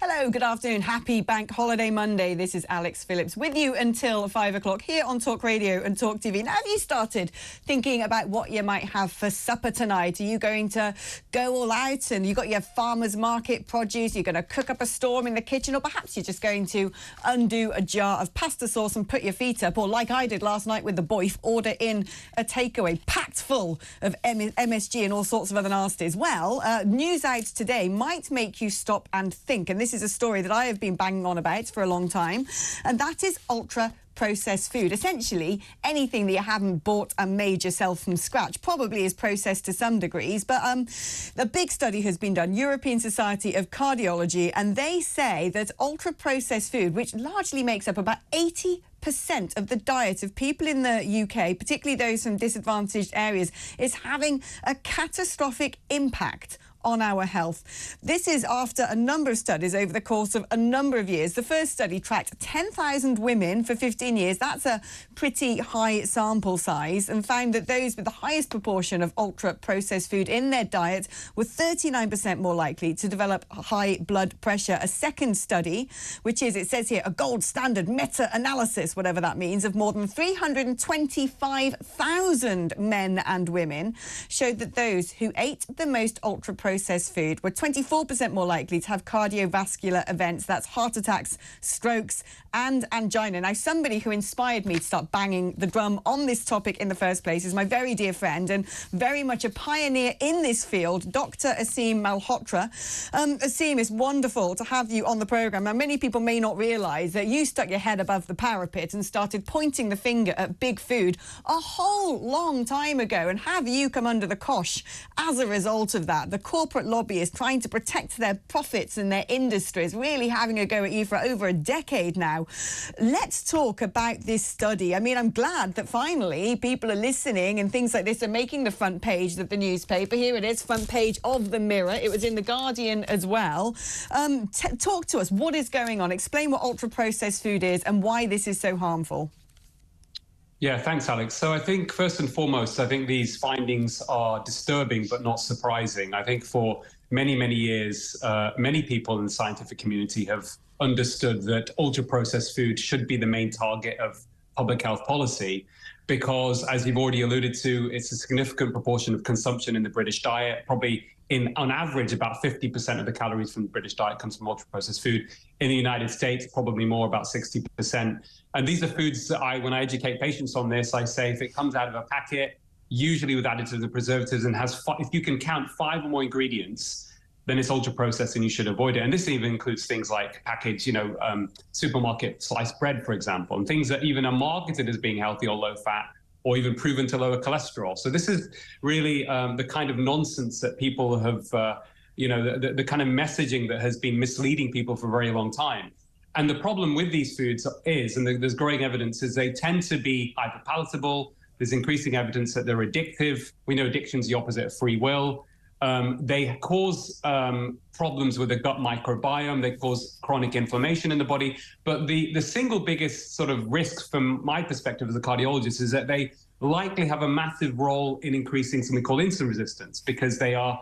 Hello, good afternoon. Happy Bank Holiday Monday. This is Alex Phillips with you until 5 o'clock here on Talk Radio and Talk TV. Now, have you started thinking about what you might have for supper tonight? Are you going to go all out and you got your farmer's market produce? You're going to cook up a storm in the kitchen, or perhaps you're just going to undo a jar of pasta sauce and put your feet up, or like I did last night with the boif, order in a takeaway packed full of MSG and all sorts of other nasties. Well, news out today might make you stop and think, and this is a story that I have been banging on about for a long time, and that is ultra-processed food. Essentially, anything that you haven't bought and made yourself from scratch probably is processed to some degrees, but a big study has been done, European Society of Cardiology, and they say that ultra-processed food, which largely makes up about 80% of the diet of people in the UK, particularly those from disadvantaged areas, is having a catastrophic impact on our health. This is after a number of studies over the course of a number of years. The first study tracked 10,000 women for 15 years. That's a pretty high sample size, and found that those with the highest proportion of ultra-processed food in their diet were 39% more likely to develop high blood pressure. A second study, which is, it says here, a gold standard meta-analysis, whatever that means, of more than 325,000 men and women, showed that those who ate the most ultra-processed food were 24% more likely to have cardiovascular events. That's heart attacks, strokes and angina. Now, somebody who inspired me to start banging the drum on this topic in the first place is my very dear friend and very much a pioneer in this field, Dr Aseem Malhotra. Aseem, it's wonderful to have you on the programme. Now, many people may not realise that you stuck your head above the parapet and started pointing the finger at big food a whole long time ago, and have you come under the cosh as a result of that? The corporate lobbyists trying to protect their profits and their industries, really having a go at you for over a decade now. Let's talk about this study. I mean, I'm glad that finally people are listening and things like this are making the front page of the newspaper. Here it is, front page of the Mirror. It was in the Guardian as well. Talk to us. What is going on? Explain what ultra-processed food is and why this is so harmful. Yeah, thanks, Alex. So I think first and foremost, I think these findings are disturbing but not surprising. I think for many, many years, many people in the scientific community have understood that ultra-processed food should be the main target of public health policy because, as you've already alluded to, it's a significant proportion of consumption in the British diet. Probably on average, about 50% of the calories from the British diet comes from ultra-processed food. In the United States, probably more, about 60%. And these are foods that when I educate patients on this, I say if it comes out of a packet, usually with additives and preservatives, and has, if you can count 5 or more ingredients, then it's ultra-processed and you should avoid it. And this even includes things like packaged, supermarket sliced bread, for example, and things that even are marketed as being healthy or low fat, or even proven to lower cholesterol. So this is really the kind of nonsense that people have, the kind of messaging that has been misleading people for a very long time. And the problem with these foods is, and there's growing evidence, is they tend to be hyperpalatable. There's increasing evidence that they're addictive. We know addiction is the opposite of free will. They cause problems with the gut microbiome. They cause chronic inflammation in the body. But the single biggest sort of risk from my perspective as a cardiologist is that they likely have a massive role in increasing something called insulin resistance, because they are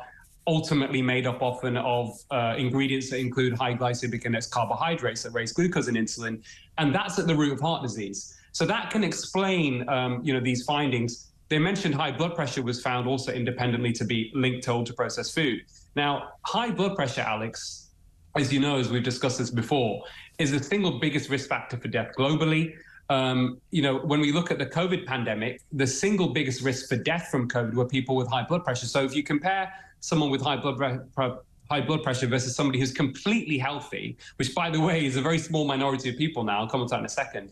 ultimately made up often of ingredients that include high glycemic index carbohydrates that raise glucose and insulin. And that's at the root of heart disease. So that can explain, these findings. They mentioned high blood pressure was found also independently to be linked to ultra-processed food. Now, high blood pressure, Alex, as you know, as we've discussed this before, is the single biggest risk factor for death globally. When we look at the COVID pandemic, the single biggest risk for death from COVID were people with high blood pressure. So if you compare someone with high blood pressure versus somebody who's completely healthy, which, by the way, is a very small minority of people now, I'll comment on that in a second.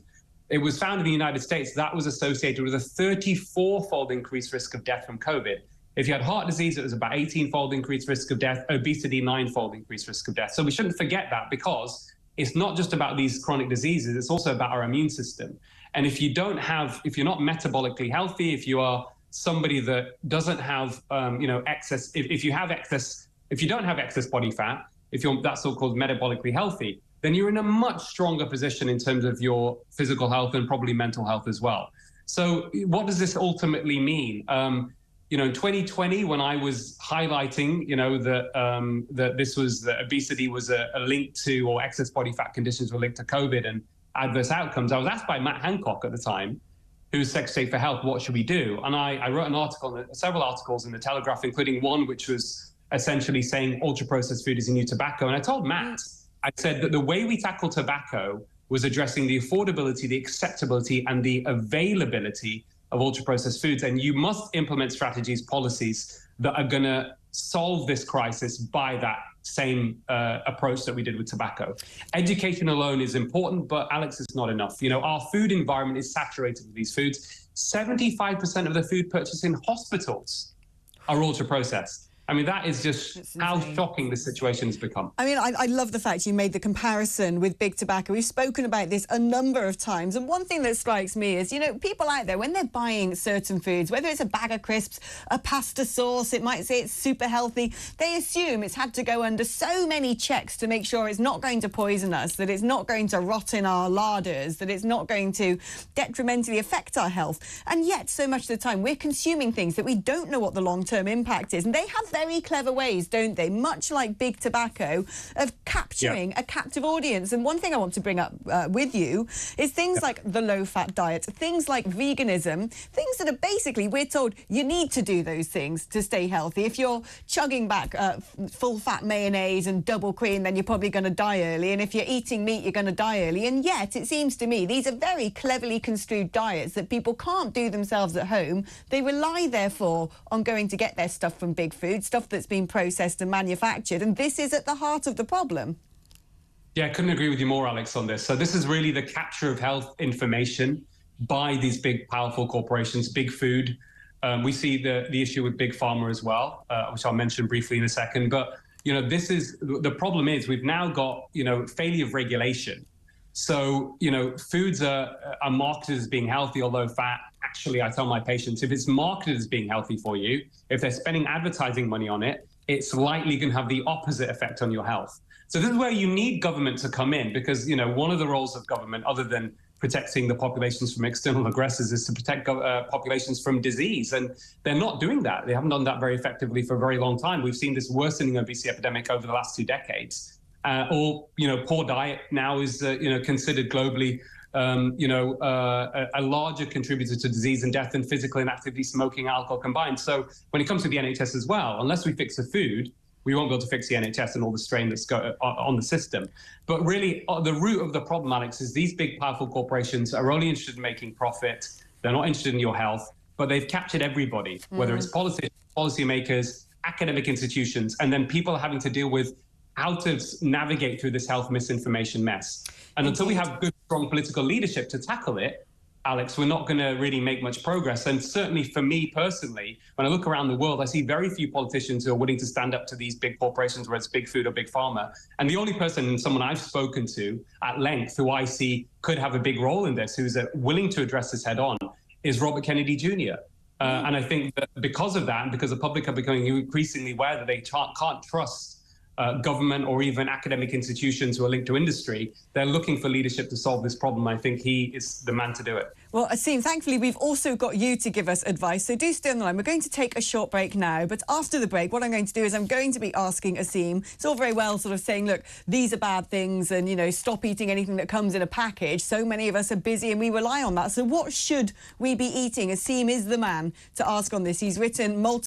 It was found in the United States that was associated with a 34-fold increased risk of death from COVID. If you had heart disease, it was about 18-fold increased risk of death, obesity, 9-fold increased risk of death. So we shouldn't forget that, because it's not just about these chronic diseases, it's also about our immune system. And if you're not metabolically healthy, if you are somebody that doesn't have, excess, if you don't have excess body fat, if you're that so-called metabolically healthy, then you're in a much stronger position in terms of your physical health and probably mental health as well. So what does this ultimately mean? in 2020, when I was highlighting, that obesity was a link to, or excess body fat conditions were linked to COVID and adverse outcomes, I was asked by Matt Hancock at the time, who's Secretary for Health, what should we do? And I wrote an article, several articles in the Telegraph, including one which was essentially saying ultra-processed food is the new tobacco. And I told Matt, I said that the way we tackle tobacco was addressing the affordability, the acceptability, and the availability of ultra-processed foods. And you must implement strategies, policies that are going to solve this crisis by that same approach that we did with tobacco. Education alone is important, but Alex, it's not enough. Our food environment is saturated with these foods. 75% of the food purchased in hospitals are ultra-processed. I mean, that is just how shocking the situation has become. I mean, I love the fact you made the comparison with big tobacco. We've spoken about this a number of times. And one thing that strikes me is, people out there, when they're buying certain foods, whether it's a bag of crisps, a pasta sauce, it might say it's super healthy, they assume it's had to go under so many checks to make sure it's not going to poison us, that it's not going to rot in our larders, that it's not going to detrimentally affect our health. And yet, so much of the time, we're consuming things that we don't know what the long-term impact is. And they have very clever ways, don't they, much like big tobacco, of capturing a captive audience. And one thing I want to bring up with you is things like the low-fat diet, things like veganism, things that are basically, we're told you need to do those things to stay healthy. If you're chugging back full-fat mayonnaise and double cream, then you're probably going to die early. And if you're eating meat, you're going to die early. And yet, it seems to me, these are very cleverly construed diets that people can't do themselves at home. They rely, therefore, on going to get their stuff from big food, stuff that's been processed and manufactured, and this is at the heart of the problem. Yeah, I couldn't agree with you more, Alex, on this. So this is really the capture of health information by these big, powerful corporations, big food. We see the issue with big pharma as well, which I'll mention briefly in a second. But, this is the problem is we've now got, failure of regulation. So, foods are marketed as being healthy or low fat. Actually, I tell my patients, if it's marketed as being healthy for you, if they're spending advertising money on it, it's likely going to have the opposite effect on your health. So this is where you need government to come in, because, one of the roles of government, other than protecting the populations from external aggressors, is to protect populations from disease. And they're not doing that. They haven't done that very effectively for a very long time. We've seen this worsening obesity epidemic over the last 2 decades. Poor diet now is, considered globally, a larger contributor to disease and death than physical inactivity, smoking, alcohol combined. So when it comes to the NHS as well, unless we fix the food, we won't be able to fix the NHS and all the strain that's on the system. But really, the root of the problem, Alex, is these big, powerful corporations are only interested in making profit. They're not interested in your health, but they've captured everybody, whether it's politicians, policymakers, academic institutions, and then people are having to deal with how to navigate through this health misinformation mess. And until we have good, strong political leadership to tackle it, Alex, we're not going to really make much progress. And certainly for me personally, when I look around the world, I see very few politicians who are willing to stand up to these big corporations, whether it's big food or big pharma. And the only person, someone I've spoken to at length, who I see could have a big role in this, who's willing to address this head on, is Robert Kennedy Jr. And I think that because of that, and because the public are becoming increasingly aware that they can't trust government or even academic institutions who are linked to industry, they're looking for leadership to solve this problem. I think he is the man to do it. Well, Aseem, thankfully, we've also got you to give us advice, so do stay on the line. We're going to take a short break now, but after the break, what I'm going to do is I'm going to be asking Aseem, it's all very well sort of saying, look, these are bad things and, stop eating anything that comes in a package. So many of us are busy and we rely on that. So what should we be eating? Aseem is the man to ask on this. He's written multiple